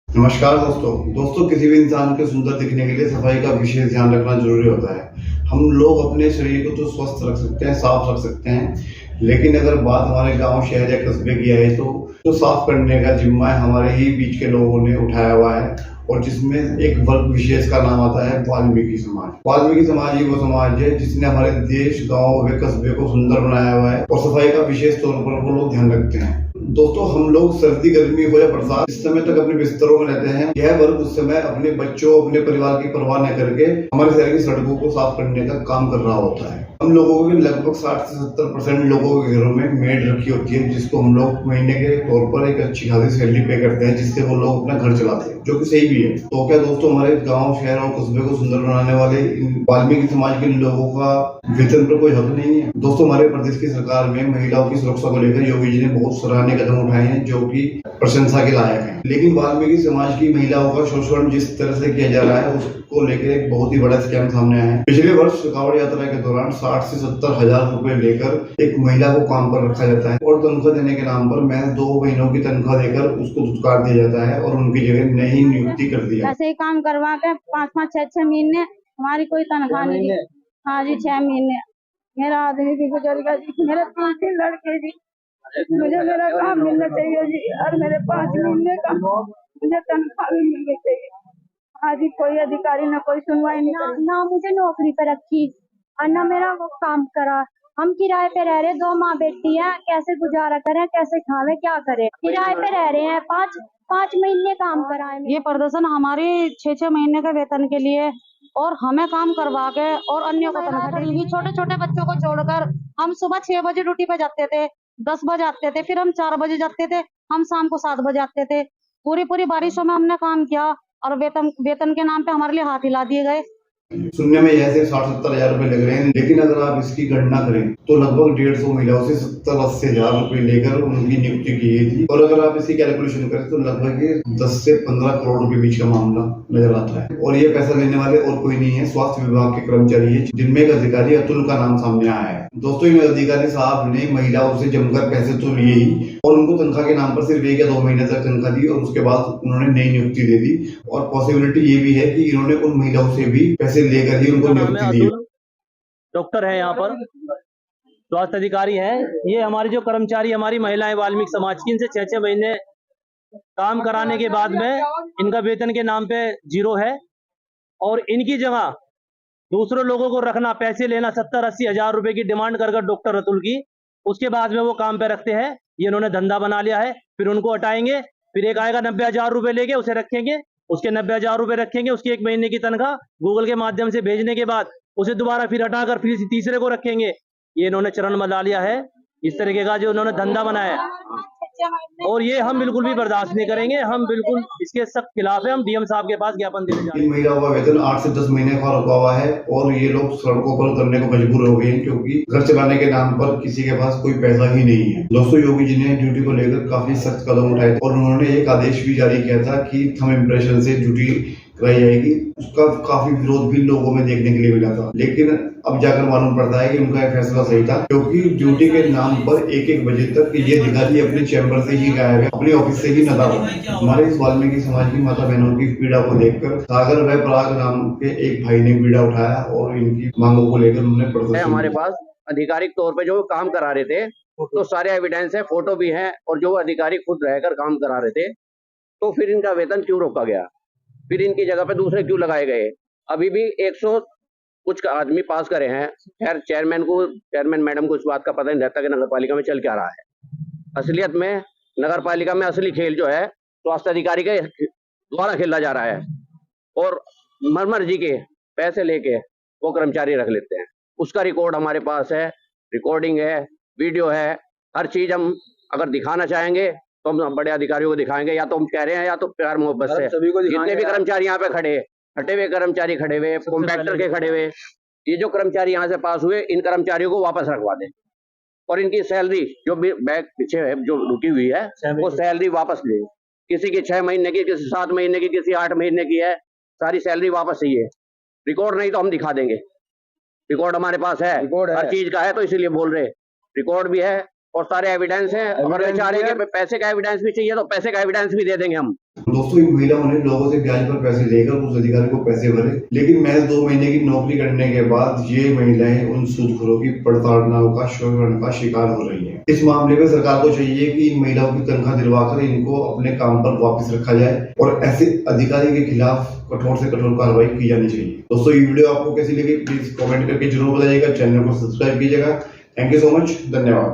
नमस्कार दोस्तों किसी भी इंसान के सुंदर दिखने के लिए सफाई का विशेष ध्यान रखना जरूरी होता है। हम लोग अपने शरीर को तो स्वस्थ रख सकते हैं, साफ रख सकते हैं, लेकिन अगर बात हमारे गांव, शहर या कस्बे की आए तो साफ करने का जिम्मा हमारे ही बीच के लोगों ने उठाया हुआ है, और जिसमें एक वर्ग विशेष का नाम आता है वाल्मीकि समाज। वाल्मीकि समाज ही वो समाज है जिसने हमारे देश, गांव व कस्बे को सुंदर बनाया हुआ है, और सफाई का विशेष तौर पर वो लोग ध्यान रखते हैं। दोस्तों, हम लोग सर्दी, गर्मी हो या बरसात, इस समय तक अपने बिस्तरों में रहते हैं। यह वर्ग उस समय अपने बच्चों, अपने परिवार की परवाह न करके हमारे शहर की सड़कों को साफ करने का काम कर रहा होता है। हम लोगों के लगभग 60 से 70% लोगों के घरों में मेड रखी होती है, जिसको हम लोग महीने के तौर पर एक अच्छी खासी सैलरी पे करते हैं, जिससे वो लोग अपना घर चलाते हैं, जो कि सही भी है। तो क्या दोस्तों, हमारे गांव, शहर और कस्बे को सुंदर बनाने वाले वाल्मीकि समाज के लोगों का वेतन पर कोई हक नहीं है? दोस्तों, हमारे प्रदेश की सरकार में महिलाओं की सुरक्षा को लेकर योगी जी ने बहुत सराहनीय कदम उठाए हैं, जो कि प्रशंसा के लायक हैं। लेकिन वाल्मीकि समाज की महिलाओं का शोषण जिस तरह से किया जा रहा है, उसको लेकर एक बहुत ही बड़ा स्कैम सामने आया है। पिछले वर्ष कांवड़ यात्रा के दौरान 60 से 70 हजार रुपए लेकर एक महिला को काम पर रखा जाता है, और तनख्वाह देने के नाम पर महज 2 महीनों की तनख्वाह देकर उसको धुतकार दिया जाता है और उनकी जगह नई नियुक्ति कर दिया। ऐसे ही काम करवा के 5-5, 6-6 महीने हमारी कोई तनख्वाह नहीं दी। हाँ जी, 6 महीने मेरा आदमी भी गुजर गया जी, मेरे 3 लड़के जी। मुझे मेरा काम मिलना चाहिए जी, और मेरे 5 महीने का मुझे तनख्वाह भी मिलनी चाहिए। हाँ जी, कोई अधिकारी ना कोई सुनवाई नहीं करे। ना मुझे नौकरी पे रखी और ना मेरा वो काम करा। हम किराए पे रह रहे, 2 माँ बेटी है, कैसे गुजारा करें, कैसे खावे, क्या करें? किराए पे रह रहे हैं, 5 महीने काम कराए। ये प्रदर्शन हमारे 6-6 महीने के वेतन के लिए, और हमें काम करवा के और अन्य को तनख्वाह दी। छोटे छोटे बच्चों को छोड़कर हम सुबह 6 बजे ड्यूटी पे जाते थे, 10 बजे आते थे, फिर हम 4 बजे जाते थे, हम शाम को 7 बजे आते थे। पूरी बारिशों में हमने काम किया, और वेतन के नाम पे हमारे लिए हाथ हिला दिए गए। सुनने में ऐसे 60-70 हजार रुपए लग रहे हैं, लेकिन अगर आप इसकी गणना करें तो लगभग 150 महिलाओं से 70-80 हजार रुपए लेकर उनकी नियुक्ति की गई थी। और अगर आप इसकी कैलकुलेशन करें तो लगभग ये 10 से 15 करोड़ रुपए बीच का मामला नजर आता है। और ये पैसा लेने वाले और कोई नहीं है, स्वास्थ्य विभाग के कर्मचारी है, जिनमें एक अधिकारी अतुल का नाम सामने आया है। दोस्तों, इन अधिकारी साहब ने महिलाओं से जमकर पैसे तो लिए ही, और उनको तनख्वाह के नाम पर सिर्फ 1 या 2 महीने तक तनख्वाह दी, और उसके बाद उन्होंने नई नियुक्ति दे दी। और पॉसिबिलिटी ये भी है कि इन्होंने उन महिलाओं से भी पैसे लेकर ही उनको नियुक्ति दी। डॉक्टर है, यहाँ पर स्वास्थ्य अधिकारी है। ये हमारी जो कर्मचारी, हमारी महिलाएं वाल्मीकि समाज की, इनसे 6-6 महीने काम कराने के बाद में इनका वेतन के नाम पे 0 है, और इनकी जगह दूसरों लोगों को रखना, पैसे लेना, 70-80 हजार रुपए की डिमांड कर डॉक्टर रतुल की, उसके बाद में वो काम पे रखते हैं। ये इन्होंने धंधा बना लिया है। फिर उनको हटाएंगे, फिर एक आएगा 90 हजार रुपए लेके, उसे रखेंगे, उसके 90 हजार रुपए रखेंगे, उसकी 1 महीने की तनख्वाह गूगल के माध्यम से भेजने के बाद उसे दोबारा फिर हटाकर फिर तीसरे को रखेंगे। ये इन्होंने चरण बना लिया है, इस तरीके का जो इन्होंने धंधा बनाया है, और ये हम बिल्कुल भी बर्दाश्त नहीं करेंगे। हम बिल्कुल इसके सख्त खिलाफ है। हम डीएम साहब के पास ज्ञापन देने जा रहे हैं। इन महिलाओं का वेतन 8 से 10 महीने का रुका हुआ है, और ये लोग सड़कों पर उतरने को मजबूर हो गए हैं, क्योंकि घर चलाने के नाम पर किसी के पास कोई पैसा ही नहीं है। दोस्तों, योगी जी ने ड्यूटी को लेकर काफी सख्त कदम उठाए थे, और उन्होंने एक आदेश भी जारी किया था कि थंब इम्प्रेशन से ड्यूटी कराई जाएगी। उसका काफी विरोध भी लोगों में देखने के लिए मिला था, लेकिन अब जाकर मालूम पड़ता है कि उनका यह फैसला सही था, क्योंकि ड्यूटी के नाम पर 1-1 बजे तक ये अधिकारी अपने चैम्बर से ही गायब है, अपने ऑफिस से ही नदा बना। हमारे इस वाल्मीकि समाज की माता बहनों की पीड़ा को देखकर सागर व पराग नाम के एक भाई ने पीड़ा उठाया, और इनकी मांगों को लेकर उन्होंने प्रदर्शन हमारे पास आधिकारिक तौर पे जो काम करा रहे थे, तो सारे एविडेंस है, फोटो भी है, और जो अधिकारी खुद रहकर काम करा रहे थे, तो फिर इनका वेतन क्यों रोका गया? फिर इनकी जगह पे दूसरे क्यों लगाए गए? अभी भी 100 कुछ आदमी पास करे हैं। खैर, चेयरमैन मैडम को इस बात का पता नहीं रहता कि नगर पालिका में चल क्या रहा है। असलियत में नगर पालिका में असली खेल जो है स्वास्थ्य अधिकारी के द्वारा खेला जा रहा है, और मरमर जी के पैसे लेके वो कर्मचारी रख लेते हैं। उसका रिकॉर्ड हमारे पास है, रिकॉर्डिंग है, वीडियो है, हर चीज हम अगर दिखाना चाहेंगे तो हम बड़े अधिकारियों को दिखाएंगे, या तो हम कह रहे हैं या तो प्यार मोहब्बत से। जितने भी कर्मचारी यहाँ पे खड़े, हटे हुए कर्मचारी खड़े हुए, कॉन्ट्रैक्टर के खड़े हुए, ये जो कर्मचारी यहाँ से पास हुए, इन कर्मचारियों को वापस रखवा दें, और इनकी सैलरी जो भी बैग पीछे है जो रुकी हुई है, वो सैलरी वापस ले। किसी की 6 महीने की, किसी 7 महीने की, किसी 8 महीने की है, सारी सैलरी वापस चाहिए। रिकॉर्ड नहीं तो हम दिखा देंगे, रिकॉर्ड हमारे पास है, हर चीज का है, तो इसीलिए बोल रहे, रिकॉर्ड भी है, और सारे एविडेंस हैं। अगर वे चाह रहे हैं कि पैसे का एविडेंस भी चाहिए तो पैसे का एविडेंस भी दे देंगे हम। दोस्तों, एक महिला ने लोगों से ब्याज पर पैसे लेकर उस अधिकारी को पैसे भरे, लेकिन महज 2 महीने की नौकरी करने के बाद ये महिलाएं उन सूदखोरों की प्रताड़नाओं का शोषण का शिकार हो रही हैं। इस मामले में सरकार को चाहिए कि इन महिलाओं की तनख्वाह दिलवाकर इनको अपने काम पर वापस रखा जाए और ऐसे अधिकारी के खिलाफ कठोर से कठोर कार्रवाई की जानी चाहिए। दोस्तों, ये वीडियो आपको कैसी लगी प्लीज कमेंट करके जरूर बताइएगा। चैनल को सब्सक्राइब कीजिएगा। Thank you so much. धन्यवाद।